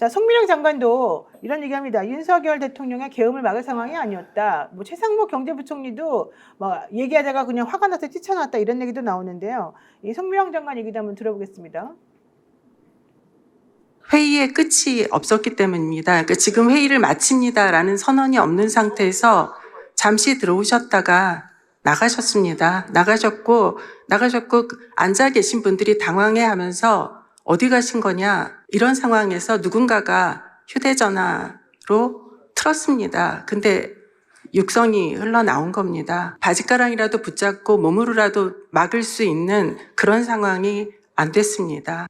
자, 송민영 장관도 이런 얘기합니다. 윤석열 대통령의 계엄을 막을 상황이 아니었다. 뭐 최상목 경제부총리도 뭐 얘기하다가 그냥 화가 나서 뛰쳐나왔다 이런 얘기도 나오는데요. 이 송민영 장관 얘기도 한번 들어보겠습니다. 회의의 끝이 없었기 때문입니다. 그러니까 지금 회의를 마칩니다라는 선언이 없는 상태에서 잠시 들어오셨다가 나가셨습니다. 나가셨고 앉아 계신 분들이 당황해하면서 어디 가신 거냐 이런 상황에서 누군가가 휴대전화로 틀었습니다. 근데 육성이 흘러나온 겁니다. 바짓가랑이라도 붙잡고 몸으로라도 막을 수 있는 그런 상황이 안 됐습니다.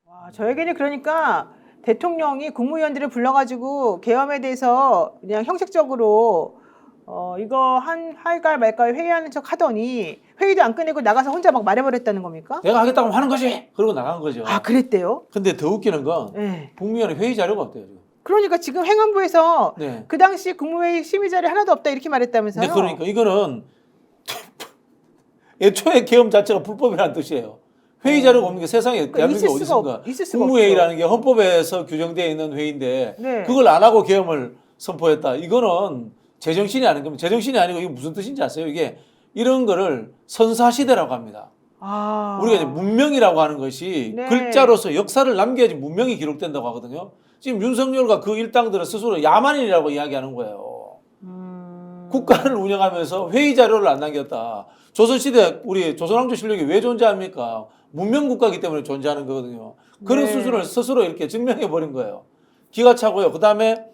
와, 저에게는 그러니까 대통령이 국무위원들을 불러가지고 계엄에 대해서 그냥 형식적으로 이거 할까 말까 회의하는 척 하더니 회의도 안 끝내고 나가서 혼자 막 말해버렸다는 겁니까? 내가 하겠다고 하는 거지. 그러고 나간 거죠. 아, 그랬대요? 근데 더 웃기는 건 네. 국무위원회 회의 자료가 없대요. 지금. 그러니까 지금 행안부에서 네. 그 당시 국무회의 심의 자리 하나도 없다 이렇게 말했다면서요? 근데 그러니까 이거는 애초에 계엄 자체가 불법이라는 뜻이에요. 회의 자료가 없는 게 세상에 대한민국에 어디 있습니까? 있을 수가 국무회의라는 게 헌법에서 규정되어 있는 회의인데 네. 그걸 안 하고 계엄을 선포했다. 이거는 제정신이 아닌 겁니다. 제정신이 아니고 이게 무슨 뜻인지 아세요? 이게 이런 거를 선사시대라고 합니다. 아. 우리가 이제 문명이라고 하는 것이 네. 글자로서 역사를 남겨야지 문명이 기록된다고 하거든요. 지금 윤석열과 그 일당들은 스스로 야만인이라고 이야기하는 거예요. 국가를 운영하면서 회의 자료를 안 남겼다. 조선시대 우리 조선왕조 실력이 왜 존재합니까? 문명국가이기 때문에 존재하는 거거든요. 그런 네. 수준을 스스로 이렇게 증명해 버린 거예요. 기가 차고요. 그 다음에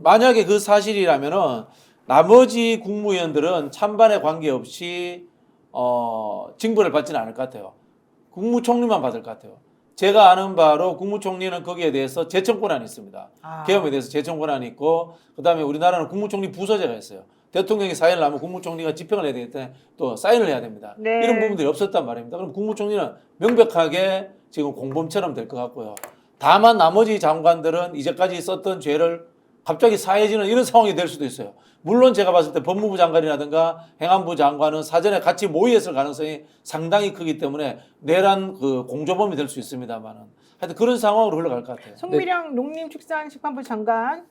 만약에 그 사실이라면은 나머지 국무위원들은 찬반에 관계없이 징벌을 받지는 않을 것 같아요. 국무총리만 받을 것 같아요. 제가 아는 바로 국무총리는 거기에 대해서 재청권한이 있습니다. 아. 계엄에 대해서 재청권한이 있고 그다음에 우리나라는 국무총리 부서제가 있어요. 대통령이 사인을 하면 국무총리가 집행을 해야 되기 때문에 또 사인을 해야 됩니다. 네. 이런 부분들이 없었단 말입니다. 그럼 국무총리는 명백하게 지금 공범처럼 될 것 같고요. 다만 나머지 장관들은 이제까지 썼던 죄를 갑자기 사해지는 이런 상황이 될 수도 있어요. 물론 제가 봤을 때 법무부 장관이라든가 행안부 장관은 사전에 같이 모의했을 가능성이 상당히 크기 때문에 내란 그 공조범이 될 수 있습니다만은 하여튼 그런 상황으로 흘러갈 것 같아요. 송미령 농림축산식품부 장관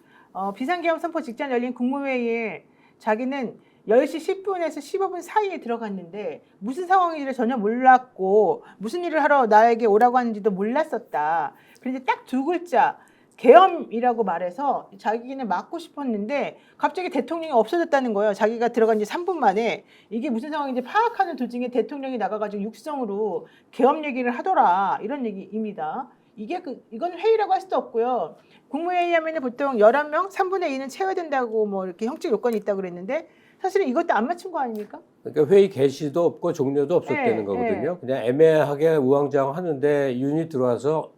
비상계엄 선포 직전 열린 국무회의에 자기는 10시 10분에서 15분 사이에 들어갔는데 무슨 상황인지를 전혀 몰랐고 무슨 일을 하러 나에게 오라고 하는지도 몰랐었다. 그런데 딱 두 글자 계엄이라고 말해서 자기는 막고 싶었는데 갑자기 대통령이 없어졌다는 거예요. 자기가 들어간 지 3분 만에 이게 무슨 상황인지 파악하는 도중에 대통령이 나가가지고 육성으로 계엄 얘기를 하더라 이런 얘기입니다. 이건 회의라고 할 수도 없고요. 국무회의 하면 보통 11명 3분의 2는 채워야 된다고 뭐 이렇게 형식 요건이 있다고 그랬는데 사실은 이것도 안 맞춘 거 아닙니까? 그러니까 회의 개시도 없고 종료도 없었다는 네, 거거든요. 그냥 애매하게 우왕좌왕 하는데 윤이 들어와서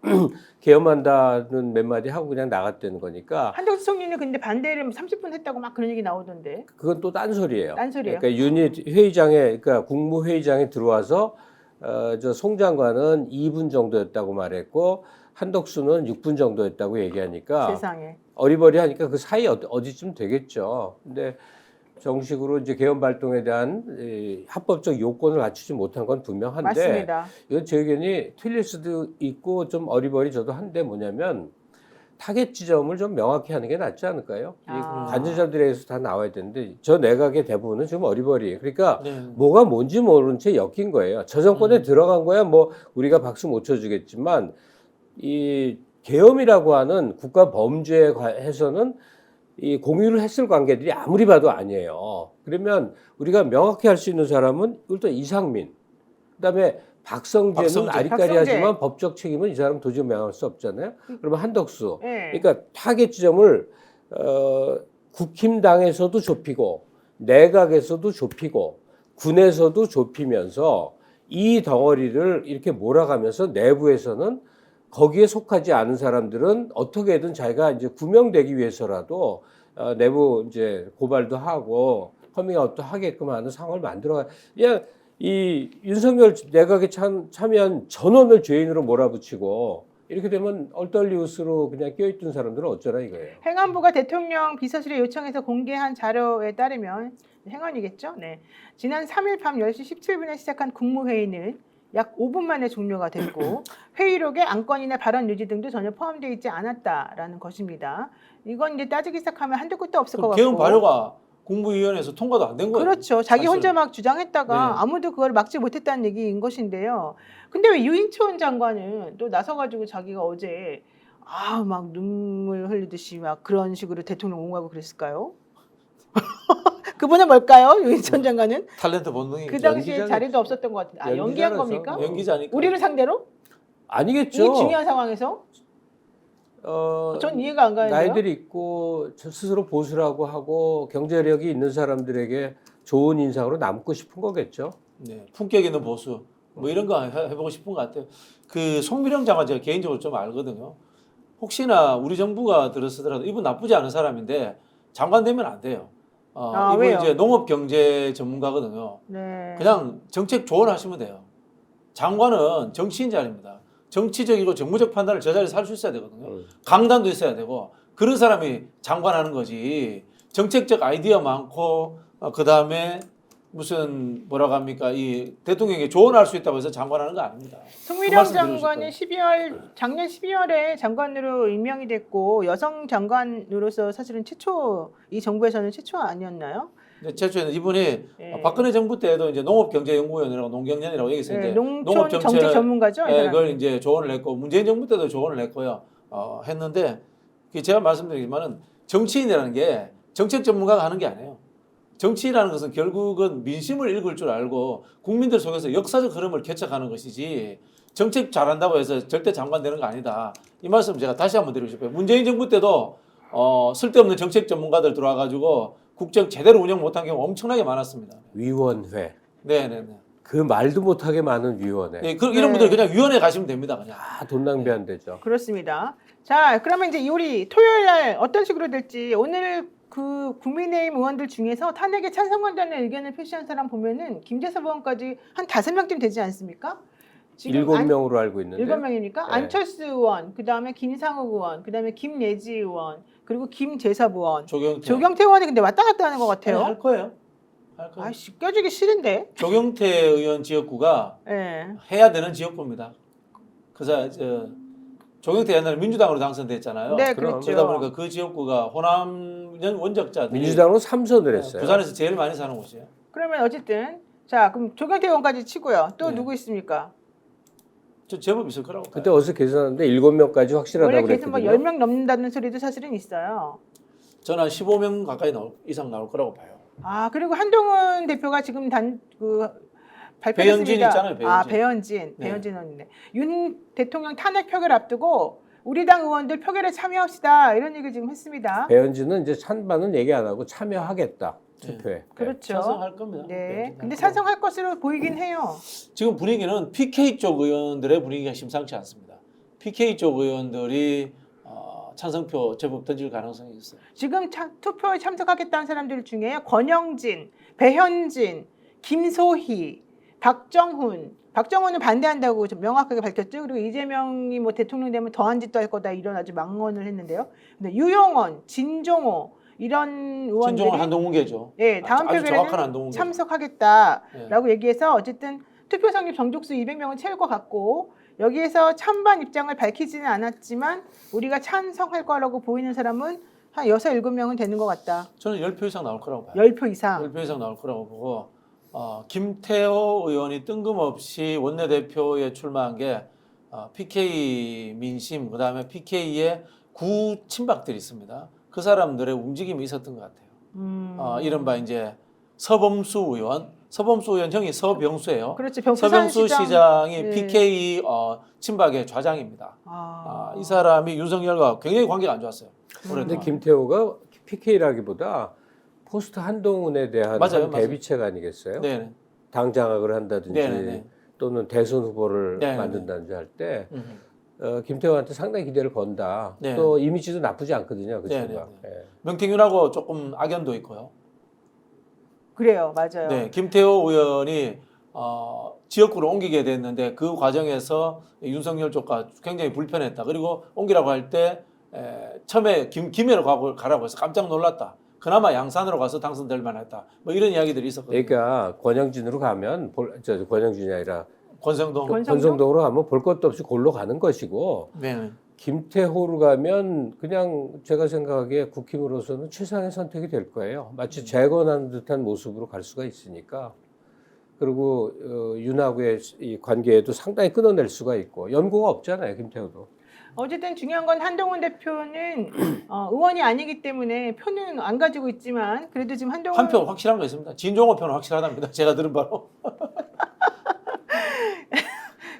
계엄한다는 몇 마디 하고 그냥 나갔다는 거니까 한덕수 총리는 근데 반대를 30분 했다고 막 그런 얘기 나오던데. 그건 또 딴소리예요. 딴소리예요? 그러니까 윤이 회의장에 그러니까 국무회의장에 들어와서 저 송 장관은 2분 정도였다고 말했고 한덕수는 6분 정도였다고 얘기하니까 세상에. 어리버리하니까 그 사이 어디쯤 되겠죠. 근데 정식으로 이제 계엄 발동에 대한 합법적 요건을 갖추지 못한 건 분명한데 맞습니다. 이건 제 의견이 틀릴 수도 있고 좀 어리버리 저도 한데 뭐냐면 타겟 지점을 좀 명확히 하는 게 낫지 않을까요? 이 관저자들에서 다 나와야 되는데 저 내각의 대부분은 좀 어리버리해요. 그러니까 네. 뭐가 뭔지 모르는 채 엮인 거예요. 저 정권에 들어간 거야 뭐 우리가 박수 못 쳐주겠지만 이 계엄이라고 하는 국가 범죄에 해서는 이 공유를 했을 관계들이 아무리 봐도 아니에요. 그러면 우리가 명확히 할 수 있는 사람은 일단 이상민, 그다음에 박성재는 아리까리하지만 법적 책임은 이 사람 도저히 명할 수 없잖아요. 그러면 한덕수. 네. 그러니까 타겟 지점을 국힘당에서도 좁히고 내각에서도 좁히고 군에서도 좁히면서 이 덩어리를 이렇게 몰아가면서 내부에서는 거기에 속하지 않은 사람들은 어떻게든 자기가 이제 구명되기 위해서라도 내부 이제 고발도 하고 커밍아웃도 하게끔 하는 상황을 만들어가. 그냥 이 윤석열 내각에 참여한 전원을 죄인으로 몰아붙이고 이렇게 되면 얼떨리우스로 그냥 껴있던 사람들은 어쩌라 이거예요. 행안부가 대통령 비서실에 요청해서 공개한 자료에 따르면 행안이겠죠. 네. 지난 3일 밤 10시 17분에 시작한 국무회의는 약 5분 만에 종료가 됐고 회의록에 안건이나 발언 유지 등도 전혀 포함되어 있지 않았다라는 것입니다. 이건 이제 따지기 시작하면 한도 끝도 없을 것 그럼 같고. 개헌 발효가 국무위원회에서 통과도 안 된 거예요. 그렇죠. 자기 사실은. 혼자 막 주장했다가 네. 아무도 그걸 막지 못했다는 얘기인 것인데요. 근데 왜 유인촌 장관은 또 나서가지고 자기가 어제 막 눈물 흘리듯이 막 그런 식으로 대통령 옹호하고 그랬을까요? 그분은 뭘까요? 유인촌 장관은 탤런트 본능이 그 당시에 연기자는- 자리도 없었던 것 같은데 연기한 연기자라서. 겁니까? 연기자니까. 우리를 상대로? 아니겠죠. 이 중요한 상황에서? 전 이해가 안 가는데요. 나이들이 있고 스스로 보수라고 하고 경제력이 있는 사람들에게 좋은 인상으로 남고 싶은 거겠죠. 네, 품격 있는 보수 뭐 이런 거 해보고 싶은 것 같아요. 그 송미령 장관 제가 개인적으로 좀 알거든요. 혹시나 우리 정부가 들어서더라도 이분 나쁘지 않은 사람인데 장관 되면 안 돼요. 이분 왜요? 이제 농업 경제 전문가거든요. 네. 그냥 정책 조언하시면 돼요. 장관은 정치인 자리입니다. 정치적이고 정무적 판단을 저 자리에서 할 수 있어야 되거든요. 강단도 있어야 되고 그런 사람이 장관하는 거지. 정책적 아이디어 많고 그 다음에 무슨 뭐라고 합니까 이 대통령에게 조언할 수 있다고 해서 장관하는 거 아닙니다. 송미령 그 말씀 드리고 장관이 작년 12월에 장관으로 임명이 됐고 여성 장관으로서 사실은 최초 이 정부에서는 최초 아니었나요? 근데 최초에는 이분이 예. 박근혜 정부 때도 이제 농업경제연구원이라고 농경연이라고 여기서 이제 농촌 정책 전문가죠. 이 그걸 사람이. 이제 조언을 했고 문재인 정부 때도 조언을 했고요. 했는데 제가 말씀드리지만은 정치인이라는 게 정책 전문가가 하는 게 아니에요. 정치라는 것은 결국은 민심을 읽을 줄 알고 국민들 속에서 역사적 흐름을 개척하는 것이지 정책 잘한다고 해서 절대 장관 되는 거 아니다. 이 말씀 제가 다시 한번 드리고 싶어요. 문재인 정부 때도 쓸데없는 정책 전문가들 들어와가지고 국정 제대로 운영 못한 경우 엄청나게 많았습니다. 위원회. 네네네. 그 말도 못하게 많은 위원회. 네, 이런 분들 그냥 위원회 가시면 됩니다. 그냥. 돈 낭비 안 되죠. 그렇습니다. 자, 그러면 이제 우리 토요일 날 어떤 식으로 될지 오늘 그 국민의힘 의원들 중에서 탄핵에 찬성한다는 의견을 표시한 사람 보면은 김재섭 의원까지 한 5명쯤 되지 않습니까? 7명으로 알고 있는데. 7명입니까? 네. 안철수 의원, 그다음에 김상욱 의원, 그다음에 김예지 의원, 그리고 김재섭 의원. 조경태 의원이 근데 왔다 갔다 하는 것 같아요. 할 거예요. 할 거예요. 아이씨, 껴주기 싫은데. 조경태 의원 지역구가 예. 해야 되는 지역구입니다. 그래서 조경태 옛날에 민주당으로 당선됐잖아요. 네, 그럼. 그렇죠. 그러다 보니까 그 지역구가 호남연 원적자들이 민주당으로 3선을 했어요. 부산에서 제일 많이 사는 곳이에요. 그러면 어쨌든 자, 그럼 조경태 의원까지 치고요. 또 네. 누구 있습니까? 저 제법 있을 거라고 봐요. 그때 어디서 계산하는데 7명까지 확실하다고 원래 계속 뭐 그랬거든요. 10명 넘는다는 소리도 사실은 있어요. 저는 한 15명 가까이 이상 나올 거라고 봐요. 그리고 한동훈 대표가 지금 발표했습니다. 배현진 있잖아요, 배현진. 배현진. 네. 배현진 의원인데 윤 대통령 탄핵 표결 앞두고 우리 당 의원들 표결에 참여합시다 이런 얘기 지금 했습니다. 배현진은 이제 찬반은 얘기 안 하고 참여하겠다. 투표에. 그렇죠. 찬성할 겁니다. 네. 배현진 근데 할 찬성할 것으로 보이긴 해요. 지금 분위기는 PK 쪽 의원들의 분위기가 심상치 않습니다. PK 쪽 의원들이 찬성표 제법 던질 가능성이 있어요. 지금 투표에 참석하겠다는 사람들 중에 권영진, 배현진, 김소희, 박정훈은 반대한다고 좀 명확하게 밝혔죠. 그리고 이재명이 뭐 대통령 되면 더한 짓도 할 거다 이런 아주 망언을 했는데요. 근데 유영원, 진종호 이런 의원들이 진종은 한동훈계죠. 네, 다음 아주 정확한 표결에는 한동훈계. 참석하겠다라고 얘기해서 어쨌든 투표 성립 정족수 200명은 채울 것 같고 여기에서 찬반 입장을 밝히지는 않았지만 우리가 찬성할 거라고 보이는 사람은 한 6, 7명은 되는 것 같다. 저는 10표 이상 나올 거라고 봐요. 10표 이상. 10표 이상 나올 거라고 보고 김태호 의원이 뜬금없이 원내대표에 출마한 게 PK 민심 그다음에 PK의 구 친박들이 있습니다. 그 사람들의 움직임이 있었던 것 같아요. 이른바 이제 서범수 의원 형이 서병수예요. 그렇지. 서병수 시장이 네. PK 친박의 좌장입니다. 이 사람이 윤석열과 굉장히 관계가 안 좋았어요. 근데 오랫동안. 김태호가 PK라기보다 포스트 한동훈에 대한 맞아요, 한 대비책 아니겠어요? 네. 당 장악을 한다든지 네네네. 또는 대선 후보를 네네네. 만든다든지 할 때 김태호한테 상당히 기대를 건다. 네. 또 이미지도 나쁘지 않거든요. 그 네네네. 친구가. 예. 명태균하고 조금 악연도 있고요. 그래요. 맞아요. 네, 김태호 의원이 지역구로 옮기게 됐는데 그 과정에서 윤석열 쪽과 굉장히 불편했다. 그리고 옮기라고 할 때 처음에 김해로 가라고 해서 깜짝 놀랐다. 그나마 양산으로 가서 당선될 만했다. 뭐 이런 이야기들이 있었거든요. 그러니까 권영진으로 가면 권영진이 아니라 권성동. 권성동으로 가면 볼 것도 없이 골로 가는 것이고 네. 김태호로 가면 그냥 제가 생각하기에 국힘으로서는 최상의 선택이 될 거예요. 마치 재건하는 듯한 모습으로 갈 수가 있으니까. 그리고 윤하고의 이 관계에도 상당히 끊어낼 수가 있고 연고가 없잖아요, 김태호도. 어쨌든 중요한 건 한동훈 대표는 의원이 아니기 때문에 표는 안 가지고 있지만 그래도 지금 한동훈 한 표 확실한 거 있습니다. 진종호 표는 확실하답니다. 제가 들은 바로.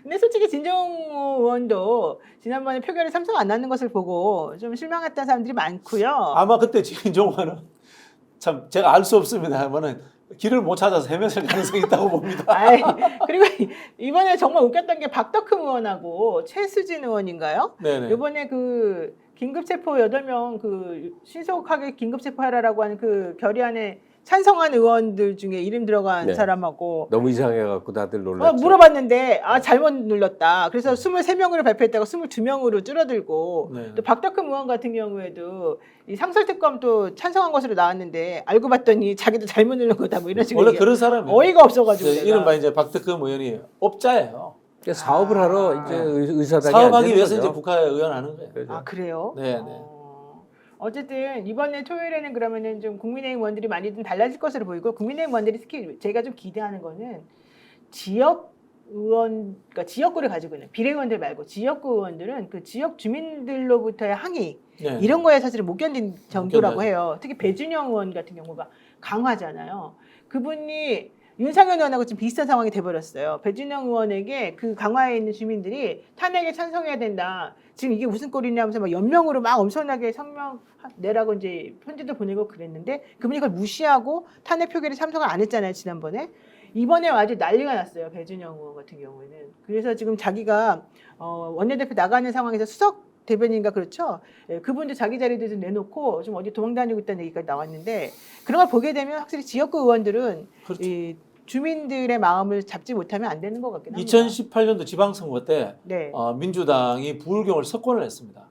근데 솔직히 진정호 의원도 지난번에 표결에 참석 안 하는 것을 보고 좀 실망했다는 사람들이 많고요. 아마 그때 진종호는 참 제가 알 수 없습니다만은 길을 못 찾아서 헤맸을 가능성이 있다고 봅니다. 아이, 그리고 이번에 정말 웃겼던 게 박덕흠 의원하고 최수진 의원인가요? 네네. 이번에 그 긴급체포 8명 그 신속하게 긴급체포하라라고 하는 그 결의안에 찬성한 의원들 중에 이름 들어간 네. 사람하고 너무 이상해갖고 다들 놀랐죠. 물어봤는데 잘못 눌렀다. 그래서 23명으로 발표했다가 22명으로 줄어들고 네. 또 박덕흠 의원 같은 경우에도 이 상설특검 또 찬성한 것으로 나왔는데 알고 봤더니 자기도 잘못 누른 거다 뭐 이런 식으로 원래 그런 사람이에요. 어이가 없어가지고 내가. 이른바 이제 박덕흠 의원이 업자예요. 그러니까 사업을 하러 이제 의사당이 사업하기 위해서 이제 북한에 의원하는 거예요. 그죠. 아 그래요? 네네. 어쨌든 이번에 토요일에는 그러면은 좀 국민의힘 의원들이 많이 좀 달라질 것으로 보이고 국민의힘 의원들이 특히 제가 좀 기대하는 거는 지역 의원, 그러니까 지역구를 가지고 있는 비례의원들 말고 지역구 의원들은 그 지역 주민들로부터의 항의 네. 이런 거에 사실은 못 견딘 정도라고 견뎌요. 해요. 특히 배준영 의원 같은 경우가 강화잖아요. 그분이 윤상현 의원하고 지금 비슷한 상황이 돼버렸어요. 배준영 의원에게 그 강화에 있는 주민들이 탄핵에 찬성해야 된다. 지금 이게 무슨 꼴이냐 하면서 막 연명으로 막 엄청나게 성명 내라고 이제 편지도 보내고 그랬는데 그분이 그걸 무시하고 탄핵 표결에 참석을 안 했잖아요. 지난번에. 이번에 아주 난리가 났어요. 배준영 의원 같은 경우에는. 그래서 지금 자기가 원내대표 나가는 상황에서 수석 대변인가 그렇죠. 예, 그분도 자기 자리도 좀 내놓고 좀 어디 도망다니고 있다는 얘기가 나왔는데 그런 걸 보게 되면 확실히 지역구 의원들은 그렇죠. 이 주민들의 마음을 잡지 못하면 안 되는 것 같긴 합니다. 2018년도 지방선거 때 네. 민주당이 부울경을 석권을 했습니다.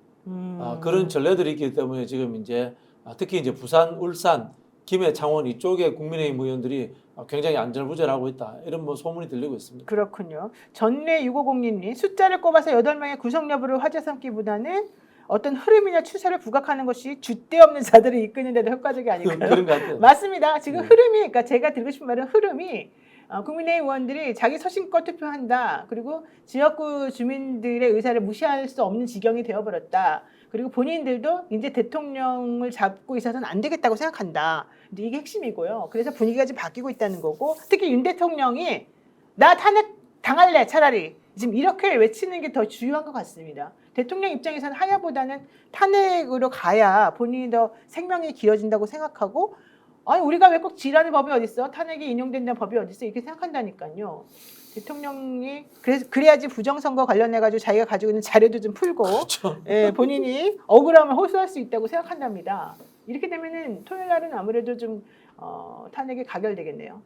그런 전례들이 있기 때문에 지금 이제 특히 이제 부산, 울산, 김해, 창원 이쪽에 국민의힘 의원들이 굉장히 안절부절하고 있다. 이런 뭐 소문이 들리고 있습니다. 그렇군요. 전례 6502님 숫자를 꼽아서 8명의 구성 여부를 화제 삼기보다는 어떤 흐름이나 추세를 부각하는 것이 줏대 없는 자들을 이끄는 데도 효과적이 아닐까요? 그런 것 같아요. 맞습니다. 지금 네. 흐름이, 그러니까 제가 드리고 싶은 말은 흐름이 국민의힘 의원들이 자기 서신껏 투표한다. 그리고 지역구 주민들의 의사를 무시할 수 없는 지경이 되어버렸다. 그리고 본인들도 이제 대통령을 잡고 있어서는 안 되겠다고 생각한다. 근데 이게 핵심이고요. 그래서 분위기가 지금 바뀌고 있다는 거고 특히 윤 대통령이 나 탄핵 당할래 차라리 지금 이렇게 외치는 게 더 중요한 것 같습니다. 대통령 입장에서는 하야보다는 탄핵으로 가야 본인이 더 생명이 길어진다고 생각하고 아니 우리가 왜 꼭 지라는 법이 어딨어? 탄핵이 인용된다는 법이 어딨어? 이렇게 생각한다니까요. 대통령이 그래야지 부정선거 관련해가지고 자기가 가지고 있는 자료도 좀 풀고 그렇죠. 예, 본인이 억울함을 호소할 수 있다고 생각한답니다. 이렇게 되면은 토요일 날은 아무래도 좀 탄핵이 가결되겠네요.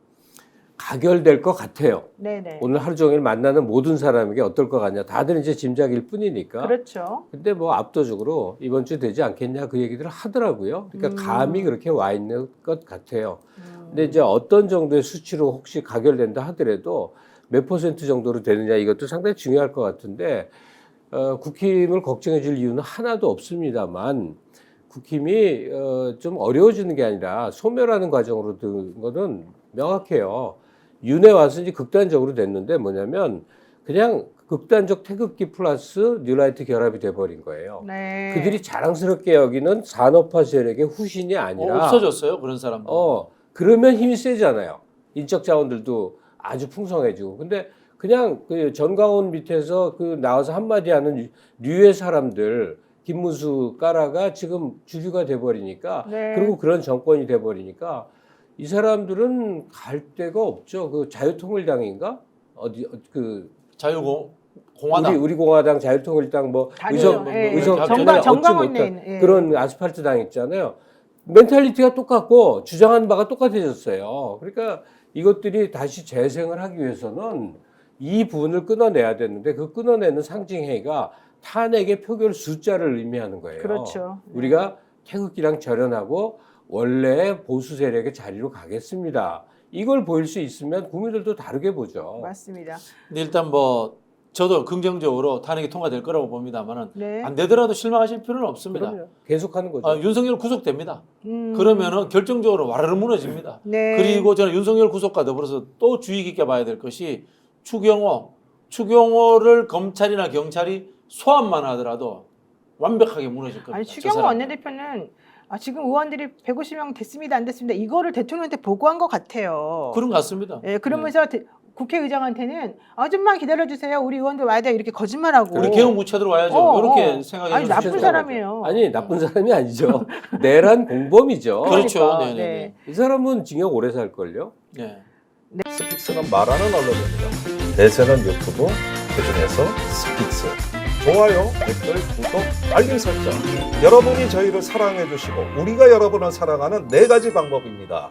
가결될 것 같아요. 네네. 오늘 하루 종일 만나는 모든 사람에게 어떨 것 같냐. 다들 이제 짐작일 뿐이니까. 그렇죠. 근데 뭐 압도적으로 이번 주 되지 않겠냐 그 얘기들을 하더라고요. 그러니까 감이 그렇게 와 있는 것 같아요. 근데 이제 어떤 정도의 수치로 혹시 가결된다 하더라도 몇 퍼센트 정도로 되느냐 이것도 상당히 중요할 것 같은데 국힘을 걱정해 줄 이유는 하나도 없습니다만 국힘이 좀 어려워지는 게 아니라 소멸하는 과정으로 든 거는 명확해요. 윤회 와서 이제 극단적으로 됐는데 뭐냐면 그냥 극단적 태극기 플러스 뉴라이트 결합이 돼버린 거예요. 네. 그들이 자랑스럽게 여기는 산업화 세력의 후신이 아니라 없어졌어요. 그런 사람들. 그러면 힘이 세잖아요. 인적 자원들도 아주 풍성해지고. 근데 그냥 그 전광훈 밑에서 그 나와서 한마디 하는 류의 사람들 김문수 까라가 지금 주류가 돼버리니까 네. 그리고 그런 정권이 돼버리니까 이 사람들은 갈 데가 없죠. 그 자유통일당인가 어디 그 공화당. 우리 공화당 자유통일당 뭐 다르죠. 예. 의석 정광훈 얻지 네. 못한 그런 아스팔트 당 있잖아요. 멘탈리티가 똑같고 주장하는 바가 똑같아졌어요. 그러니까 이것들이 다시 재생을 하기 위해서는 이 부분을 끊어내야 되는데 그 끊어내는 상징행위가 탄핵의 표결 숫자를 의미하는 거예요. 그렇죠. 네. 우리가 태극기랑 절연하고 원래 보수 세력의 자리로 가겠습니다. 이걸 보일 수 있으면 국민들도 다르게 보죠. 맞습니다. 근데 일단 뭐 저도 긍정적으로 탄핵이 통과될 거라고 봅니다만은 네. 안 되더라도 실망하실 필요는 없습니다. 그럼요. 계속하는 거죠. 윤석열 구속됩니다. 음. 그러면은 결정적으로 와르르 무너집니다. 네. 그리고 저는 윤석열 구속과 더불어서 또 주의 깊게 봐야 될 것이 추경호를 검찰이나 경찰이 소환만 하더라도 완벽하게 무너질 겁니다. 아니 저 추경호 사람은. 원내대표는 지금 의원들이 150명 됐습니다 안 됐습니다 이거를 대통령한테 보고한 것 같아요. 그런 것 같습니다. 예, 그러면서 국회의장한테는 좀만 기다려주세요. 우리 의원들 와야 돼 이렇게 거짓말하고. 우리 개헌 무차들 와야죠. 이렇게 생각해 아니 주시면 나쁜 돼요. 사람이에요. 아니 나쁜 사람이 아니죠. 내란 공범이죠. 그렇죠. 그러니까, 네네네. 네. 이 사람은 징역 오래 살걸요. 네. 스픽스는 말하는 언론입니다. 대세는 유튜브, 그중에서 스픽스. 좋아요, 댓글, 구독, 알림 설정. 여러분이 저희를 사랑해 주시고 우리가 여러분을 사랑하는 4가지 방법입니다.